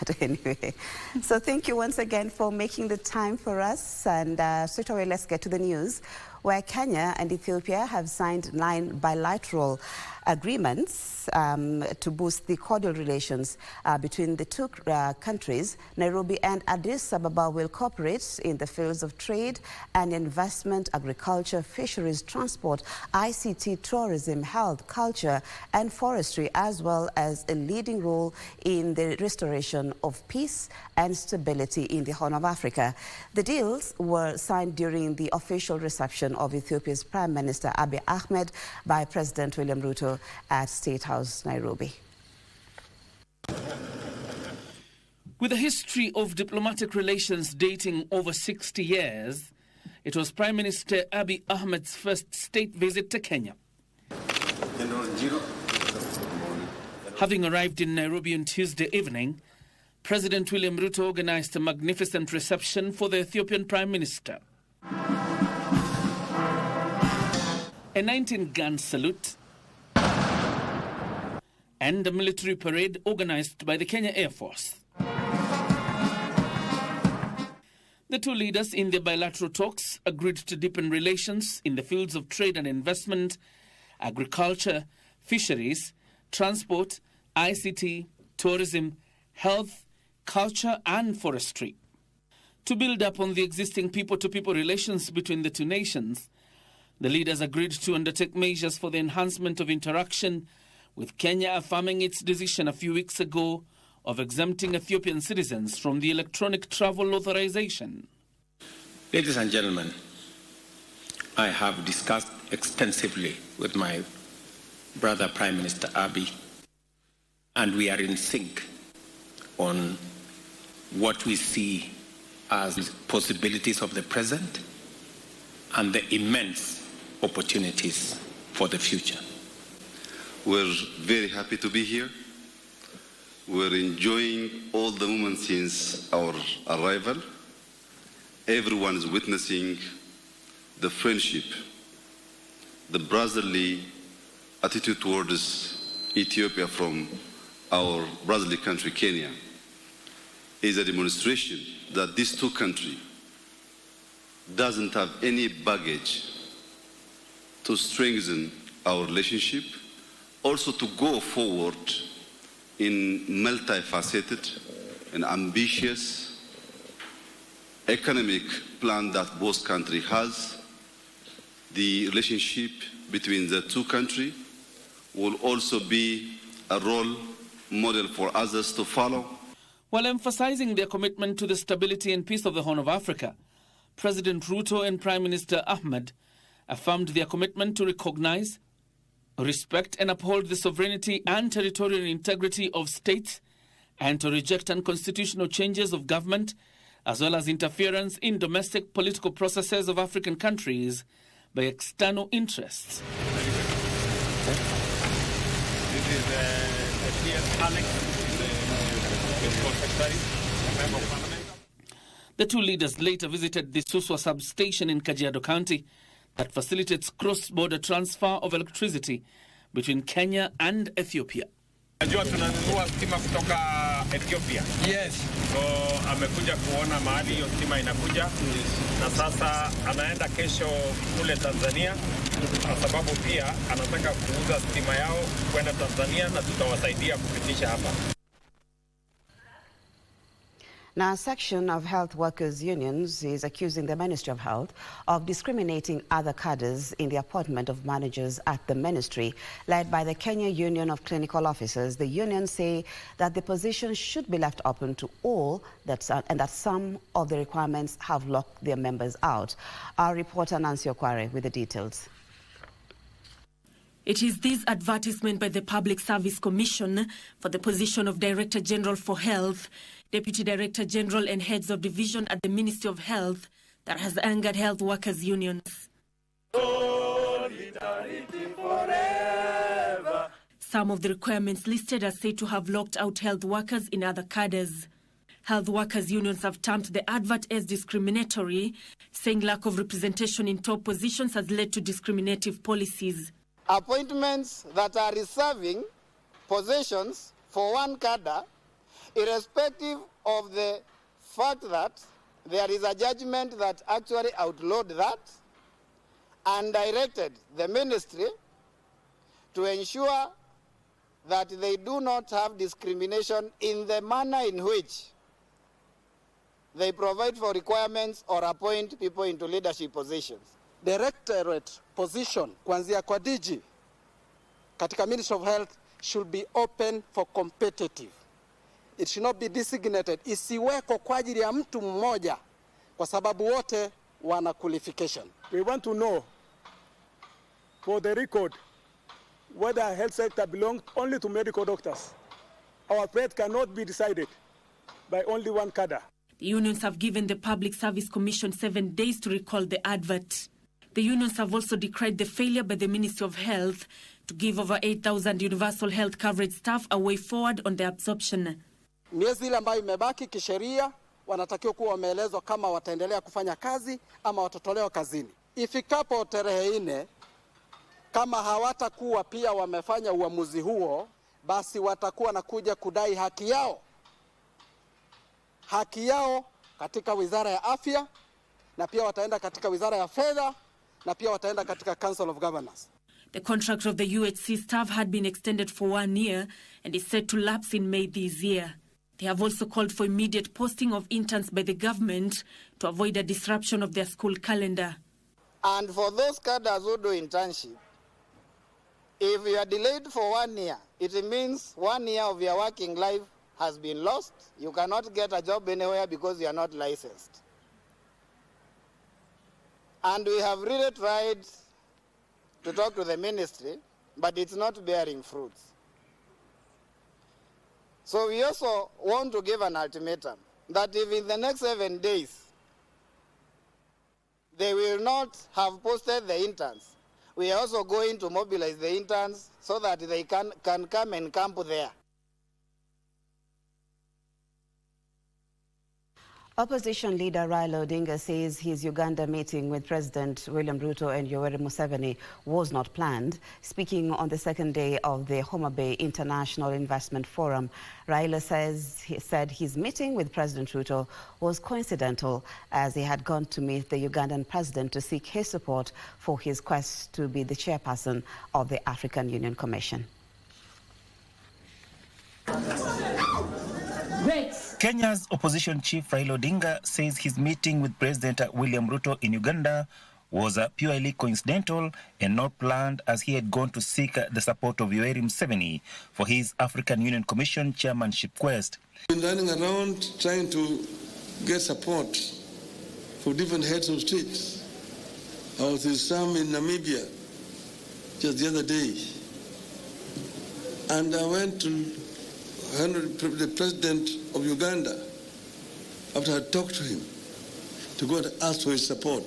But anyway, so thank you once again for making the time for us. And straight away, let's get to the news, where Kenya and Ethiopia have signed 9 bilateral agreements to boost the cordial relations between the two countries. Nairobi and Addis Ababa will cooperate in the fields of trade and investment, agriculture, fisheries, transport, ICT, tourism, health, culture, and forestry, as well as a leading role in the restoration of peace and stability in the Horn of Africa. The deals were signed during the official reception of Ethiopia's Prime Minister Abiy Ahmed by President William Ruto at State House, Nairobi. With a history of diplomatic relations dating over 60 years, it was Prime Minister Abiy Ahmed's first state visit to Kenya. Having arrived in Nairobi on Tuesday evening, President William Ruto organized a magnificent reception for the Ethiopian Prime Minister. A 19-gun salute and a military parade organized by the Kenya Air Force. The two leaders in their bilateral talks agreed to deepen relations in the fields of trade and investment, agriculture, fisheries, transport, ICT, tourism, health, culture and forestry. To build up on the existing people-to-people relations between the two nations, the leaders agreed to undertake measures for the enhancement of interaction, with Kenya affirming its decision a few weeks ago of exempting Ethiopian citizens from the electronic travel authorization. Ladies and gentlemen, I have discussed extensively with my brother Prime Minister Abiy, and we are in sync on what we see as possibilities of the present and the immense opportunities for the future. We're very happy to be here. We're enjoying all the moments since our arrival. Everyone is witnessing the friendship, the brotherly attitude towards Ethiopia from our brotherly country, Kenya, is a demonstration that these two countries doesn't have any baggage to strengthen our relationship, also to go forward in multifaceted and ambitious economic plan that both countries has. The relationship between the two countries will also be a role model for others to follow. While emphasizing their commitment to the stability and peace of the Horn of Africa, President Ruto and Prime Minister Ahmed affirmed their commitment to recognize, respect and uphold the sovereignty and territorial integrity of states, and to reject unconstitutional changes of government, as well as interference in domestic political processes of African countries by external interests. This is Alex, the member of Parliament. The two leaders later visited the Suswa substation in Kajiado County that facilitates cross-border transfer of electricity between Kenya and Ethiopia. Najua tunanunua stima kutoka Ethiopia. Yes. So amekuja kuona mahali hiyo stima inakuja. Na sasa anaenda kesho kule Tanzania kwa sababu pia anataka kuuza stima yao kwenda Tanzania na tutawasaidia kupitisha hapa. Now, a section of health workers' unions is accusing the Ministry of Health of discriminating other cadres in the appointment of managers at the ministry. Led by the Kenya Union of Clinical Officers, the unions say that the position should be left open to all, and that some of the requirements have locked their members out. Our reporter Nancy Okware with the details. It is this advertisement by the Public Service Commission for the position of Director General for Health, Deputy Director General and heads of division at the Ministry of Health that has angered health workers' unions. Solidarity forever. Some of the requirements listed are said to have locked out health workers in other cadres. Health workers' unions have termed the advert as discriminatory, saying lack of representation in top positions has led to discriminative policies. Appointments that are reserving positions for one cadre irrespective of the fact that there is a judgment that actually outlawed that, and directed the ministry to ensure that they do not have discrimination in the manner in which they provide for requirements or appoint people into leadership positions. Directorate position kuanzia kwa DG katika Ministry of Health should be open for competitive. It should not be designated. Isiweko kwa ajili ya mtu mmoja kwa sababu wote wana qualification. We want to know for the record whether health sector belongs only to medical doctors. Our fate cannot be decided by only one cadre. The unions have given the Public Service Commission 7 days to recall the advert. The unions have also decried the failure by the Ministry of Health to give over 8,000 universal health coverage staff a way forward on the absorption. Miezi ile ambayo imebaki kisheria wanatakiwa kuwa wameelezwa kama wataendelea kufanya kazi ama watatolewa kazini. Ifikapo tarehe 4, kama hawatakuwa pia wamefanya uamuzi huo, basi watakuwa na kuja kudai haki yao. Haki yao katika Wizara ya Afya, na pia wataenda katika Wizara ya Fedha, na pia wataenda katika Council of Governors. The contract of the UHC staff had been extended for 1 year and is set to lapse in May this year. They have also called for immediate posting of interns by the government to avoid a disruption of their school calendar. And for those cadres who do internship, if you are delayed for 1 year, it means 1 year of your working life has been lost. You cannot get a job anywhere because you are not licensed. And we have really tried to talk to the ministry, but it's not bearing fruits. So we also want to give an ultimatum that if in the next 7 days they will not have posted the interns, we are also going to mobilize the interns so that they can come and camp there. Opposition leader Raila Odinga says his Uganda meeting with President William Ruto and Yoweri Museveni was not planned. Speaking on the second day of the Homa Bay International Investment Forum, Raila said his meeting with President Ruto was coincidental, as he had gone to meet the Ugandan president to seek his support for his quest to be the chairperson of the African Union Commission. Kenya's opposition chief Raila Odinga says his meeting with President William Ruto in Uganda was purely coincidental and not planned, as he had gone to seek the support of Yoweri Museveni for his African Union Commission chairmanship quest. Been running around trying to get support for different heads of states. I was with some in Namibia just the other day, and I went to the president of Uganda after I talked to him to go and ask for his support.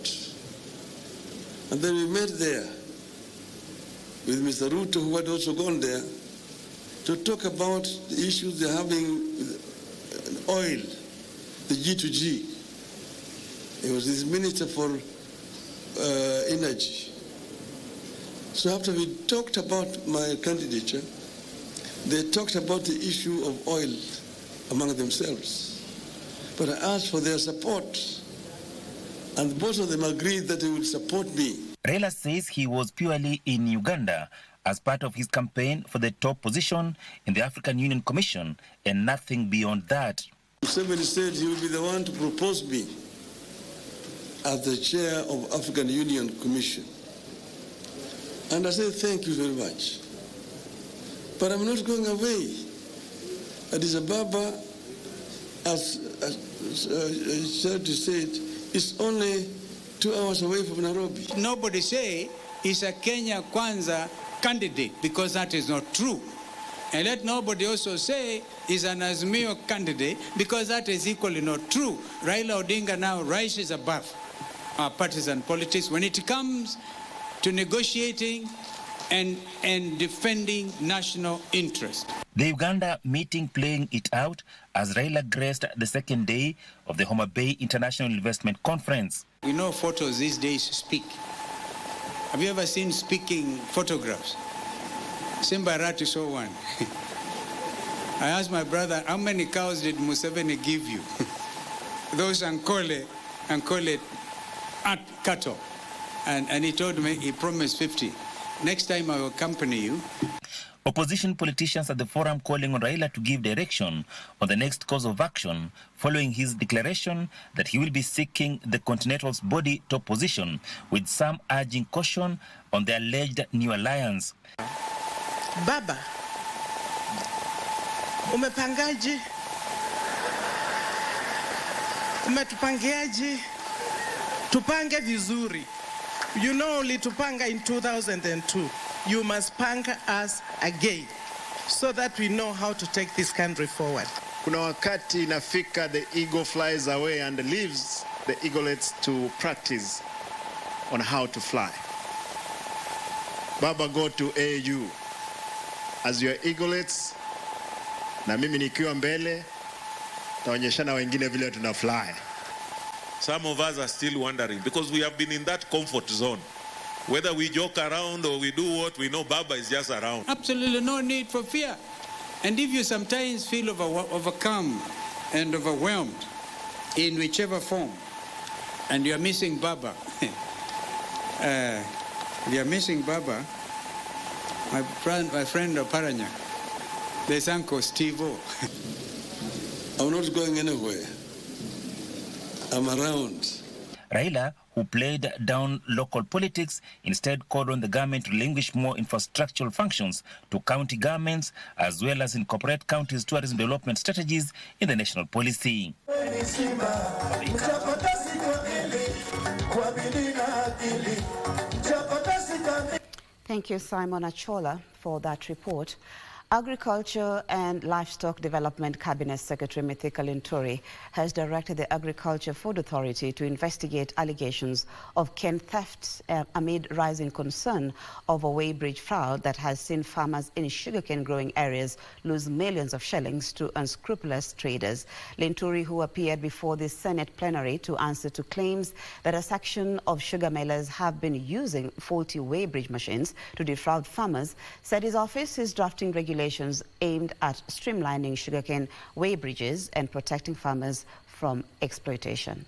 And then we met there with Mr. Ruto, who had also gone there, to talk about the issues they're having with oil, the G2G. He was his minister for energy. So after we talked about my candidature, they talked about the issue of oil among themselves. But I asked for their support, and both of them agreed that they would support me. Raila says he was purely in Uganda as part of his campaign for the top position in the African Union Commission, and nothing beyond that. Somebody said he would be the one to propose me as the chair of African Union Commission. And I said, thank you very much. But I'm not going away. Addis Ababa, as Charity said, is only 2 hours away from Nairobi. Nobody say he's a Kenya Kwanza candidate, because that is not true. And let nobody also say he's an Azimio candidate, because that is equally not true. Raila Odinga now rises above our partisan politics when it comes to negotiating and defending national interest. The Uganda meeting playing it out as Raila graced the second day of the Homa Bay International Investment Conference. We know photos these days speak. Have you ever seen speaking photographs? Simba Arati saw one. I asked my brother, how many cows did Museveni give you? Those Ankole cattle. And he told me, he promised 50. Next time I will accompany you. Opposition politicians at the forum calling on Raila to give direction on the next course of action following his declaration that he will be seeking the Continental's body top position, with some urging caution on the alleged new alliance. Baba, umepangaje? Umetupangiaje? Tupange vizuri. You know ulitupanga in 2002. You must panga us again so that we know how to take this country forward. Kuna wakati inafika the eagle flies away and leaves the eaglets to practice on how to fly. Baba, go to AU as your eaglets, na mimi nikiwa mbele taonyeshana wengine vile tuna fly. Some of us are still wondering because we have been in that comfort zone. Whether we joke around or we do what, we know Baba is just around. Absolutely no need for fear. And if you sometimes feel overcome and overwhelmed in whichever form, and you're missing Baba, you're missing Baba, my friend Paranya, there's Uncle Steve-O. I'm not going anywhere. I'm around. Raila, who played down local politics, instead called on the government to relinquish more infrastructural functions to county governments, as well as incorporate counties' tourism development strategies in the national policy. Thank you, Simon Achola, for that report. Agriculture and Livestock Development Cabinet Secretary Mithika Linturi has directed the Agriculture Food Authority to investigate allegations of cane theft amid rising concern over weighbridge fraud that has seen farmers in sugarcane growing areas lose millions of shillings to unscrupulous traders. Linturi, who appeared before the Senate plenary to answer to claims that a section of sugar millers have been using faulty weighbridge machines to defraud farmers, said his office is drafting regulations aimed at streamlining sugarcane weighbridges and protecting farmers from exploitation.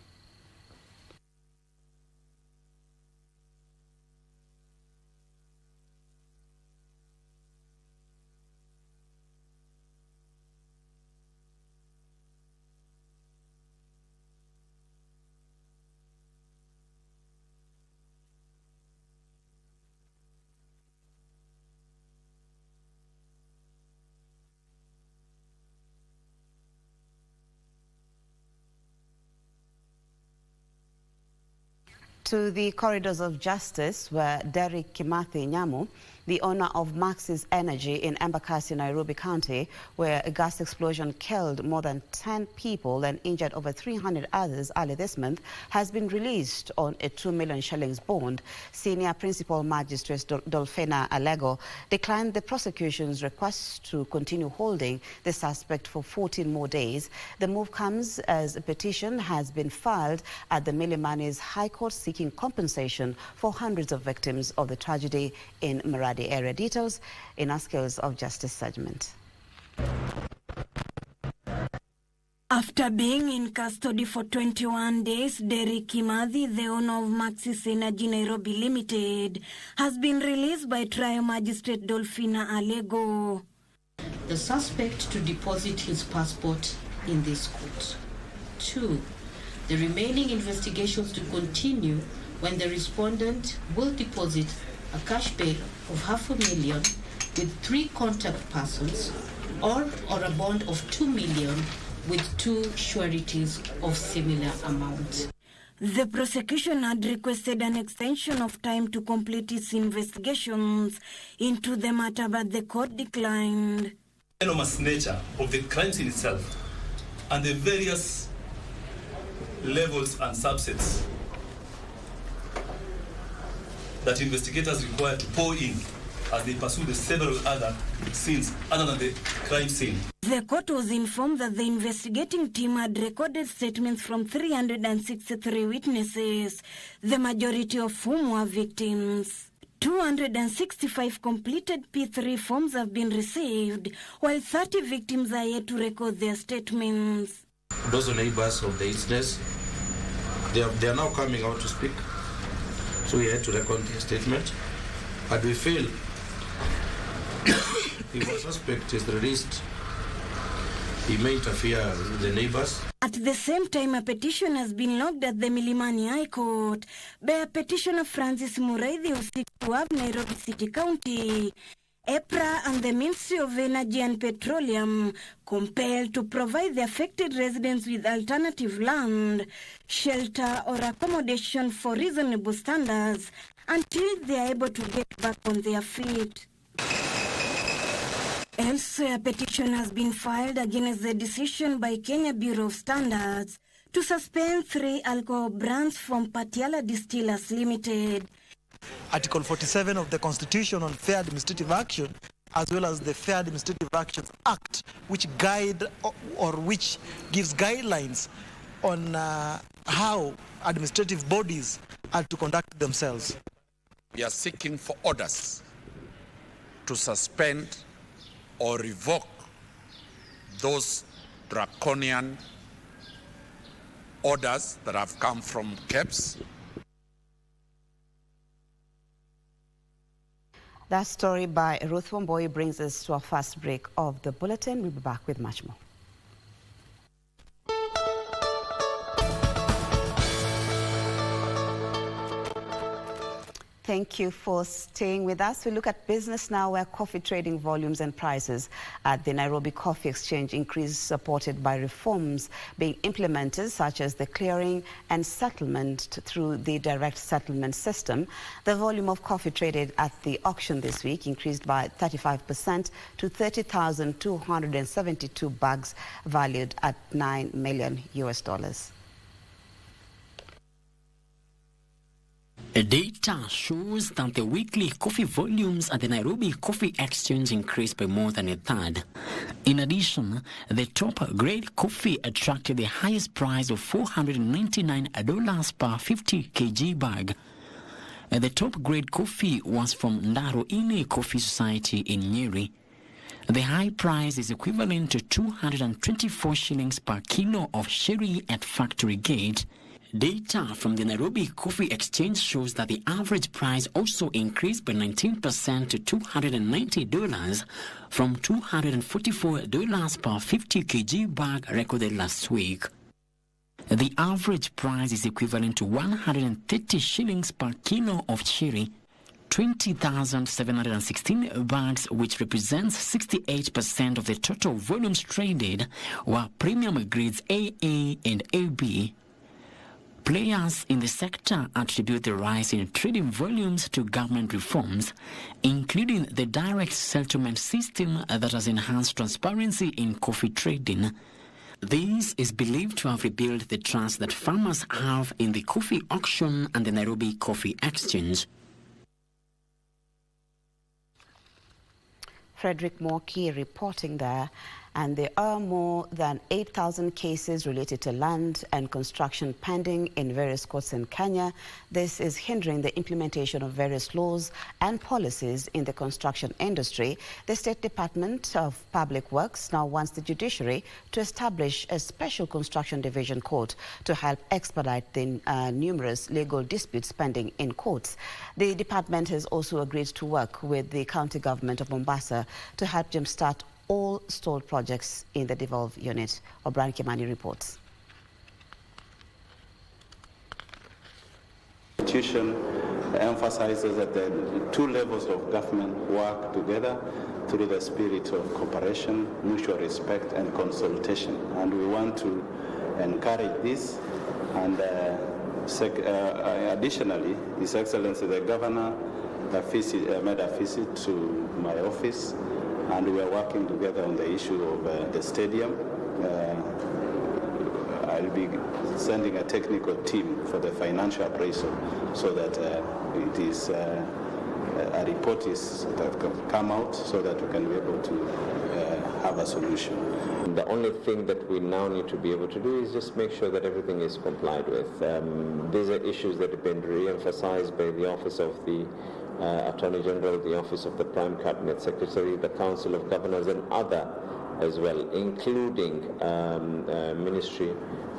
To the corridors of justice, where Derek Kimathi Nyamu, the owner of Maxis Energy in Embakasi, Nairobi County, where a gas explosion killed more than 10 people and injured over 300 others early this month, has been released on a 2 million shillings bond. Senior Principal Magistrate Dolphina Alego declined the prosecution's request to continue holding the suspect for 14 more days. The move comes as a petition has been filed at the Milimani's High Court seeking compensation for hundreds of victims of the tragedy in Maradi area. Details in our Scales of Justice segment. After being in custody for 21 days, Derek Kimathi, the owner of Maxis Energy Nairobi Limited, has been released by Trial Magistrate Dolphina Alego. The suspect to deposit his passport in this court. 2. The remaining investigations to continue when the respondent will deposit a cash bail of $500,000 with 3 contact persons or a bond of 2 million with 2 sureties of similar amount. The prosecution had requested an extension of time to complete its investigations into the matter, but the court declined. The enormous nature of the crimes in itself and the various levels and subsets that investigators require to pour in as they pursue the several other scenes other than the crime scene. The court was informed that the investigating team had recorded statements from 363 witnesses, the majority of whom were victims. 265 completed P3 forms have been received, while 30 victims are yet to record their statements. Those are neighbors of the incidents. They are now coming out to speak. So we had to record their statement. But we feel if a suspect is released, he may interfere with the neighbors. At the same time, a petition has been logged at the Milimani High Court by petitioner Francis Muraidhi who seeks to have Nairobi City County, EPRA and the Ministry of Energy and Petroleum compelled to provide the affected residents with alternative land, shelter or accommodation for reasonable standards until they are able to get back on their feet. Elsewhere, a petition has been filed against the decision by Kenya Bureau of Standards to suspend 3 alcohol brands from Patiala Distillers Limited. Article 47 of the Constitution on Fair Administrative Action, as well as the Fair Administrative Actions Act, which guide or which gives guidelines on how administrative bodies are to conduct themselves. We are seeking for orders to suspend or revoke those draconian orders that have come from KEBS. That story by Ruth Wamboi brings us to our first break of the bulletin. We'll be back with much more. Thank you for staying with us. We look at business now, where coffee trading volumes and prices at the Nairobi Coffee Exchange increased, supported by reforms being implemented, such as the clearing and settlement through the direct settlement system. The volume of coffee traded at the auction this week increased by 35% to 30,272 bags, valued at $9 million. Data shows that the weekly coffee volumes at the Nairobi Coffee Exchange increased by more than a third. In addition, the top-grade coffee attracted the highest price of $499 per 50 kg bag. The top-grade coffee was from Ndaro Ine Coffee Society in Nyeri. The high price is equivalent to 224 shillings per kilo of sherry at factory gate. Data from the Nairobi Coffee Exchange shows that the average price also increased by 19% to $290 from $244 per 50 kg bag recorded last week. The average price is equivalent to 130 shillings per kilo of cherry, 20,716 bags, which represents 68% of the total volumes traded, were premium grades AA and AB. Players in the sector attribute the rise in trading volumes to government reforms, including the direct settlement system that has enhanced transparency in coffee trading. This is believed to have rebuilt the trust that farmers have in the coffee auction and the Nairobi Coffee Exchange. Frederick Morki reporting there. And there are more than 8,000 cases related to land and construction pending in various courts in Kenya. This is hindering the implementation of various laws and policies in the construction industry. The State Department of Public Works now wants the judiciary to establish a special construction division court to help expedite the numerous legal disputes pending in courts. The department has also agreed to work with the county government of Mombasa to help jumpstart all stalled projects in the devolved unit. O'Brien Kimani reports. The Constitution emphasizes that the two levels of government work together through the spirit of cooperation, mutual respect and consultation. And we want to encourage this. And additionally, His Excellency the Governor made a visit to my office, and we are working together on the issue of the stadium. I'll be sending a technical team for the financial appraisal so that it is a report is that can come out so that we can be able to have a solution. The only thing that we now need to be able to do is just make sure that everything is complied with. These are issues that have been re-emphasized by the Office of the Attorney General, the Office of the Prime Cabinet Secretary, the Council of Governors, and other as well, including ministry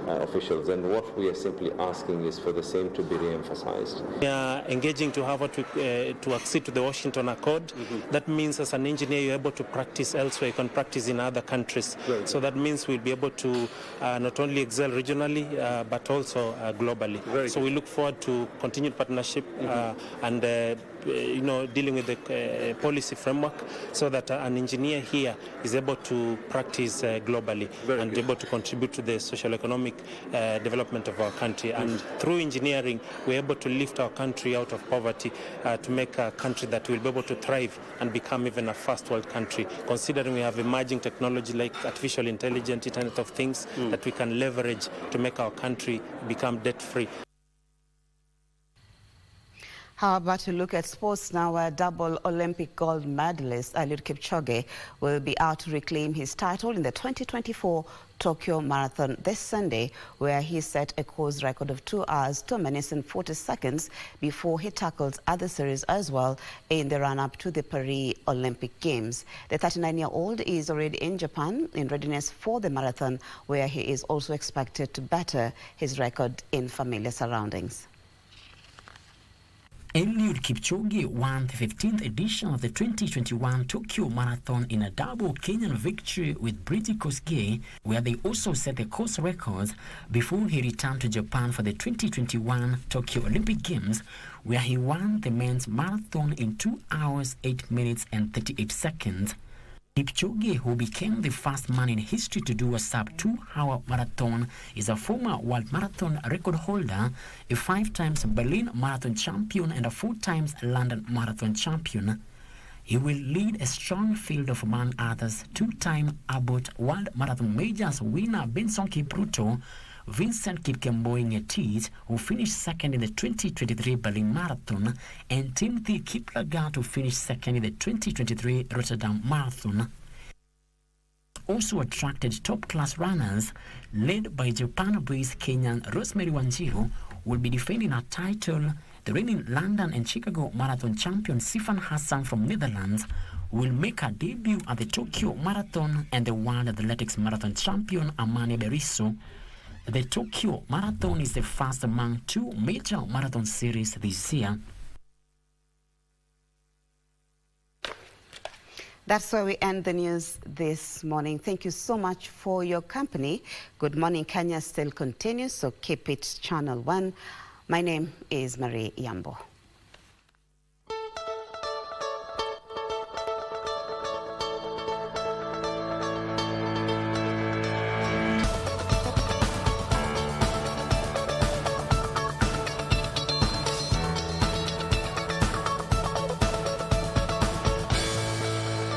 officials. And what we are simply asking is for the same to be re-emphasized. We are engaging to Harvard to accede to the Washington Accord. That means as an engineer you're able to practice elsewhere, you can practice in other countries. So that means we'll be able to not only excel regionally but also globally. So we look forward to continued partnership and dealing with the policy framework so that an engineer here is able to practice globally and able to contribute to the socio-economic development of our country. And through engineering, we're able to lift our country out of poverty to make a country that will be able to thrive and become even a first world country, considering we have emerging technology like artificial intelligence, Internet of Things, that we can leverage to make our country become debt-free. How about to look at sports now? A double Olympic gold medalist, Eliud Kipchoge, will be out to reclaim his title in the 2024 Tokyo Marathon this Sunday, where he set a course record of 2 hours, 2 minutes and 40 seconds before he tackles other series as well in the run-up to the Paris Olympic Games. The 39-year-old is already in Japan in readiness for the marathon, where he is also expected to better his record in familiar surroundings. Eliud Kipchoge won the 15th edition of the 2021 Tokyo Marathon in a double Kenyan victory with Briti Kosgei, where they also set the course records before he returned to Japan for the 2021 Tokyo Olympic Games, where he won the men's marathon in 2 hours, 8 minutes and 38 seconds. Kipchoge, who became the first man in history to do a sub-2-hour marathon, is a former world marathon record holder, a 5-time Berlin Marathon champion and a 4-time London Marathon champion. He will lead a strong field of, among others, 2-time Abbott World Marathon Majors winner Benson Kipruto, Vincent Kipkemboi Ngetich, who finished second in the 2023 Berlin Marathon, and Timothy Kiplagat, who finished second in the 2023 Rotterdam Marathon. Also attracted top-class runners, led by Japan-based Kenyan Rosemary Wanjiru, will be defending her title. The reigning London and Chicago Marathon champion Sifan Hassan from Netherlands will make her debut at the Tokyo Marathon, and the World Athletics Marathon champion Amani Beriso. The Tokyo Marathon is the first among 2 major marathon series this year. That's where we end the news this morning. Thank you so much for your company. Good Morning Kenya still continues, so keep it Channel 1. My name is Marie Yambo.